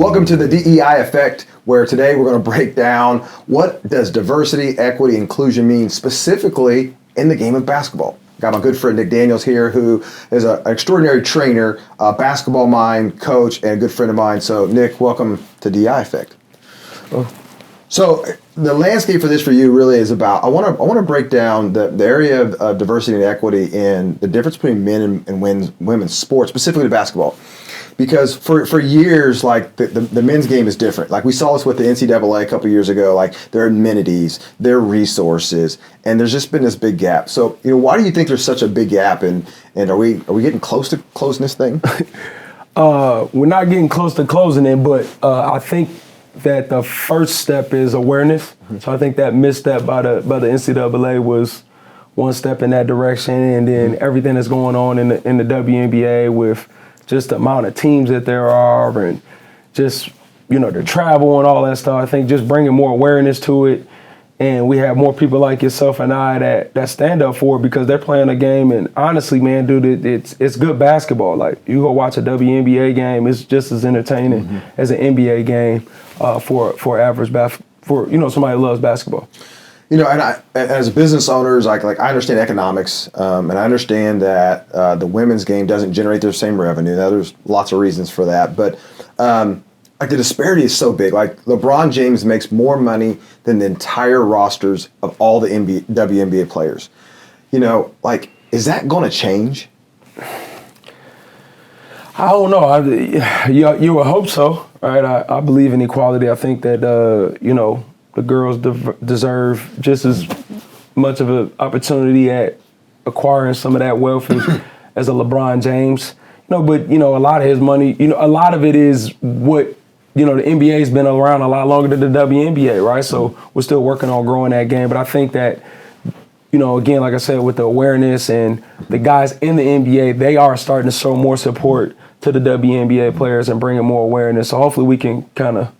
Welcome to the DEI Effect, where today we're going to break down what does diversity, equity, inclusion mean specifically in the game of basketball. Got my good friend Nick Daniels here, who is an extraordinary trainer, a basketball mind, coach, and a good friend of mine. So Nick, welcome to DEI Effect. So the landscape for this for you really is about, I want to break down the area of diversity and equity in the difference between men and women's sports, specifically basketball. Because for years, like the men's game is different. Like we saw this with the NCAA a couple years ago, like their amenities, their resources, and there's just been this big gap. So, why do you think there's such a big gap, and are we getting close to closing this thing? We're not getting close to closing it, but I think that the first step is awareness. Mm-hmm. So I think that misstep by the NCAA was one step in that direction, and then everything that's going on in the WNBA with just the amount of teams that there are and just, the travel and all that stuff. I think just bringing more awareness to it, and we have more people like yourself and I that stand up for it because they're playing a game. And honestly, man, dude, it's good basketball. Like you go watch a WNBA game, it's just as entertaining as an NBA game for average for somebody who loves basketball. And as business owners, like I understand economics, and I understand that the women's game doesn't generate their same revenue. Now, there's lots of reasons for that, but like the disparity is so big. Like LeBron James makes more money than the entire rosters of all the WNBA players. Is that going to change? I don't know. You would hope so, right? I believe in equality. I think that the girls deserve just as much of an opportunity at acquiring some of that wealth as a LeBron James. But a lot of his money, a lot of it is what, the NBA's been around a lot longer than the WNBA, right? So we're still working on growing that game. But I think that, again, like I said, with the awareness and the guys in the NBA, they are starting to show more support to the WNBA players and bringing more awareness. So hopefully we can kind of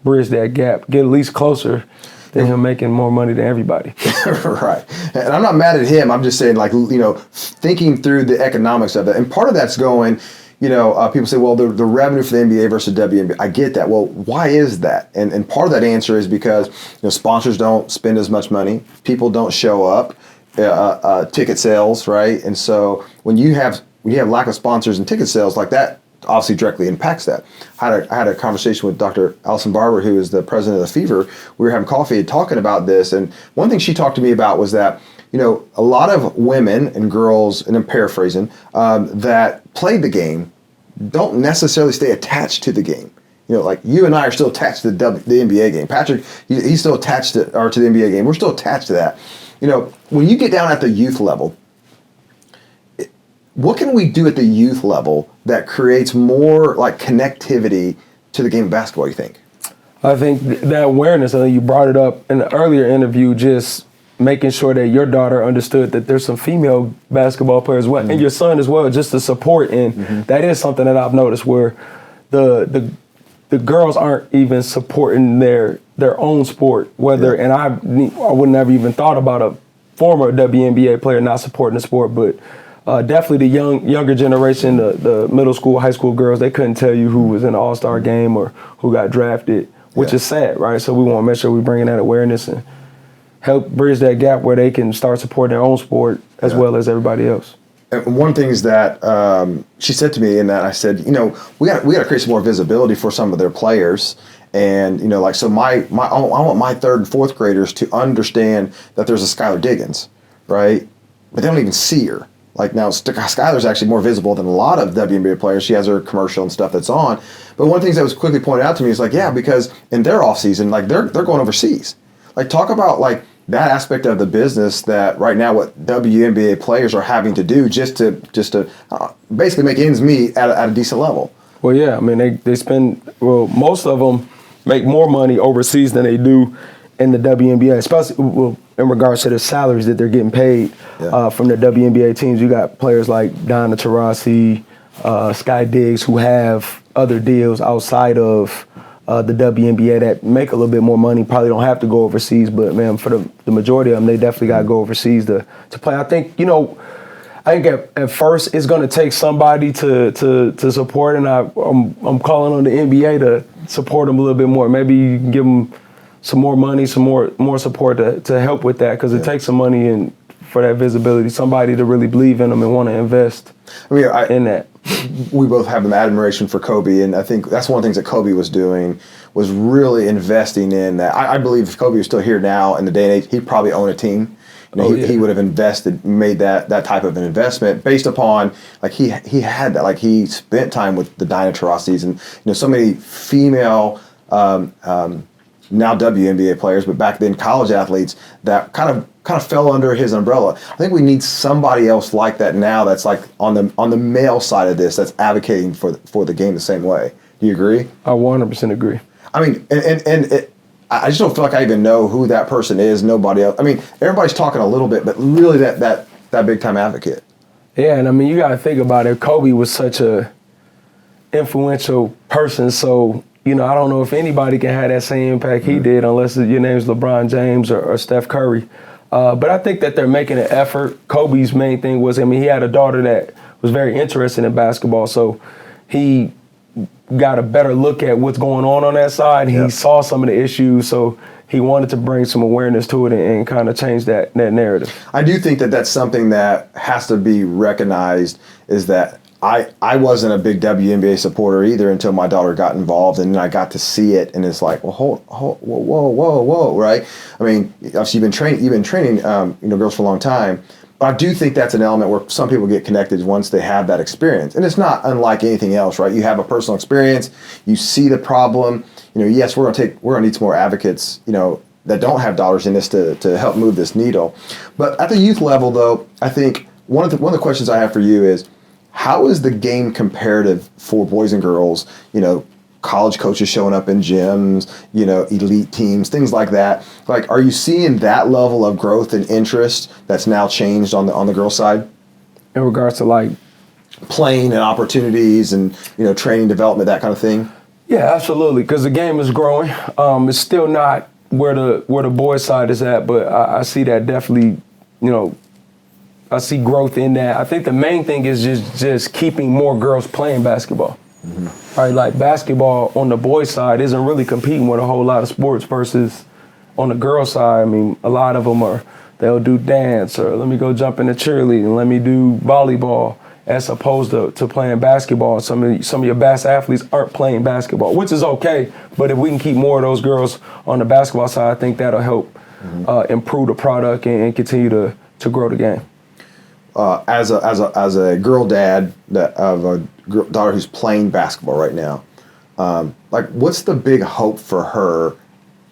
bridge that gap, get at least closer than him making more money than everybody. Right. And I'm not mad at him. I'm just saying, thinking through the economics of it. And part of that's going, people say, well, the revenue for the NBA versus WNBA. I get that. Well, why is that? And part of that answer is because, sponsors don't spend as much money. People don't show up. Ticket sales, right? And so when you have lack of sponsors and ticket sales like that, obviously directly impacts that. I had a conversation with Dr. Allison Barber, who is the president of the Fever. We were having coffee and talking about this, and one thing she talked to me about was that, a lot of women and girls, and I'm paraphrasing, that played the game don't necessarily stay attached to the game. Like you and I are still attached to the NBA game. Patrick, he's still attached to the NBA game. We're still attached to that. When you get down at the youth level, what can we do at the youth level that creates more connectivity to the game of basketball, you think? I think that awareness, I think you brought it up in the earlier interview, just making sure that your daughter understood that there's some female basketball players as well, and your son as well, just the support. And that is something that I've noticed where the girls aren't even supporting their own sport, and I wouldn't have even thought about a former WNBA player not supporting the sport, but definitely the younger generation, the middle school, high school girls, they couldn't tell you who was in the All-Star game or who got drafted, which is sad, right? So we want to make sure we bring in that awareness and help bridge that gap where they can start supporting their own sport as well as everybody else. And one thing is that she said to me, and that I said, we got to create some more visibility for some of their players. And, so I want my third and fourth graders to understand that there's a Skylar Diggins, right? But they don't even see her. Like now, Skylar's actually more visible than a lot of WNBA players. She has her commercial and stuff that's on. But one of the things that was quickly pointed out to me is because in their off season, they're going overseas. Talk about that aspect of the business that right now what WNBA players are having to do just to basically make ends meet at a decent level. Well, yeah, I mean they spend most of them make more money overseas than they do in the WNBA, especially in regards to the salaries that they're getting paid from the WNBA teams. You got players like Donna Taurasi, Sky Diggs, who have other deals outside of the WNBA that make a little bit more money, probably don't have to go overseas, but man, for the majority of them, they definitely got to go overseas to play. I think, I think at first it's going to take somebody to support, and I'm calling on the NBA to support them a little bit more. Maybe you can give them some more money, some more support to help with that, because it takes some money and for that visibility, somebody to really believe in them and want to invest in that. We both have an admiration for Kobe, and I think that's one of the things that Kobe was doing, was really investing in that. I believe if Kobe was still here now in the day and age, he'd probably own a team. He would have invested, made that type of an investment based upon, like, he had that, like, he spent time with the Dinah Taurasi's and so many female now WNBA players, but back then college athletes that kind of fell under his umbrella. I think we need somebody else like that now, that's like on the male side of this, that's advocating for the game the same way. Do you agree? I 100% agree. I mean, I just don't feel like I even know who that person is. Nobody else. I mean, everybody's talking a little bit, but really that big time advocate. Yeah, and I mean, you got to think about it. Kobe was such a influential person, so I don't know if anybody can have that same impact he did, unless your name's LeBron James or Steph Curry. But I think that they're making an effort. Kobe's main thing was, he had a daughter that was very interested in basketball, so he got a better look at what's going on that side. He saw some of the issues, so he wanted to bring some awareness to it and kind of change that narrative. I do think that that's something that has to be recognized, is that I wasn't a big WNBA supporter either until my daughter got involved, and then I got to see it, and it's like, well, whoa, right? I mean, obviously you've been training girls for a long time. But I do think that's an element where some people get connected once they have that experience. And it's not unlike anything else, right? You have a personal experience, you see the problem. Yes, we're gonna need some more advocates, that don't have daughters in this to help move this needle. But at the youth level, though, I think one of the questions I have for you is, how is the game comparative for boys and girls? College coaches showing up in gyms, elite teams, things like that. Like, are you seeing that level of growth and interest that's now changed on the girls' side? In regards to, like, playing and opportunities and, training development, that kind of thing? Yeah, absolutely, because the game is growing. It's still not where the boys' side is at, but I see that definitely, I see growth in that. I think the main thing is just keeping more girls playing basketball. Mm-hmm. Right, like basketball on the boys' side isn't really competing with a whole lot of sports, versus on the girls' side, a lot of them they'll do dance, or let me go jump in the cheerleading, let me do volleyball, as opposed to playing basketball. Some of your best athletes aren't playing basketball, which is okay, but if we can keep more of those girls on the basketball side, I think that'll help improve the product and continue to grow the game. As a girl dad of a daughter who's playing basketball right now, what's the big hope for her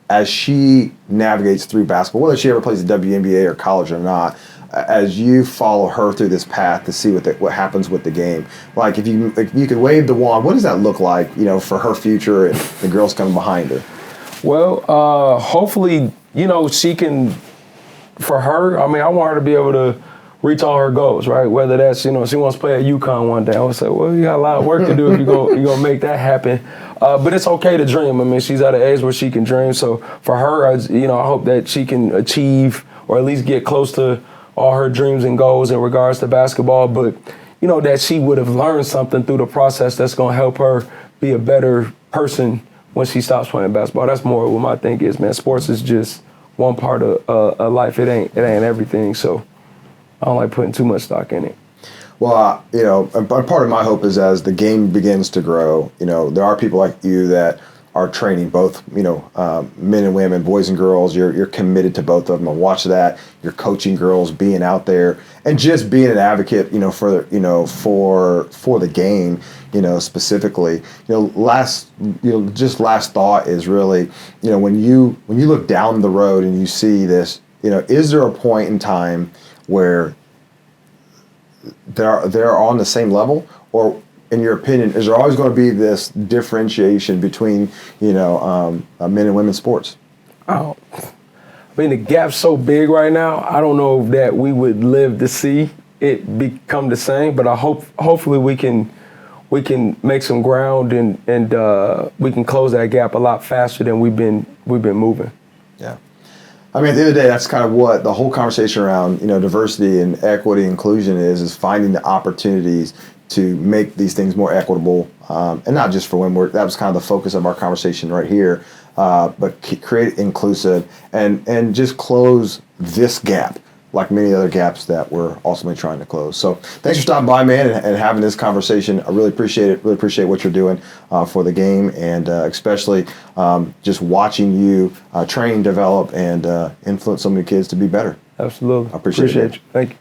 as she navigates through basketball, whether she ever plays the WNBA or college or not, as you follow her through this path to see what happens with the game? Like, if you could wave the wand, what does that look like, for her future and the girls coming behind her? Well, hopefully, she can, for her, I want her to be able to reach all her goals, right? Whether that's, she wants to play at UConn one day. I would say, well, you got a lot of work to do if you're gonna make that happen. But it's okay to dream. She's at an age where she can dream. So for her, I hope that she can achieve, or at least get close to all her dreams and goals in regards to basketball. But, that she would have learned something through the process that's going to help her be a better person when she stops playing basketball. That's more what my thing is, man. Sports is just one part of life. It ain't everything. So I don't like putting too much stock in it. Well, part of my hope is, as the game begins to grow, there are people like you that are training both, men and women, boys and girls. You're committed to both of them. I watch that. You're coaching girls, being out there, and just being an advocate, for the game, specifically. Last thought is really, when you look down the road and you see this, is there a point in time where they're on the same level, or in your opinion, is there always going to be this differentiation between men and women's sports? Oh, the gap's so big right now. I don't know that we would live to see it become the same, but hopefully we can make some ground and we can close that gap a lot faster than we've been moving. Yeah. I mean, at the end of the day, that's kind of what the whole conversation around, diversity and equity inclusion is finding the opportunities to make these things more equitable, and not just for women. That was kind of the focus of our conversation right here, but create inclusive and just close this gap, like many other gaps that we're ultimately trying to close. So thanks for stopping by, man, and having this conversation. I really appreciate it. Really appreciate what you're doing for the game, and especially just watching you train, develop, and influence so many kids to be better. Absolutely. I appreciate it. You. Thank you.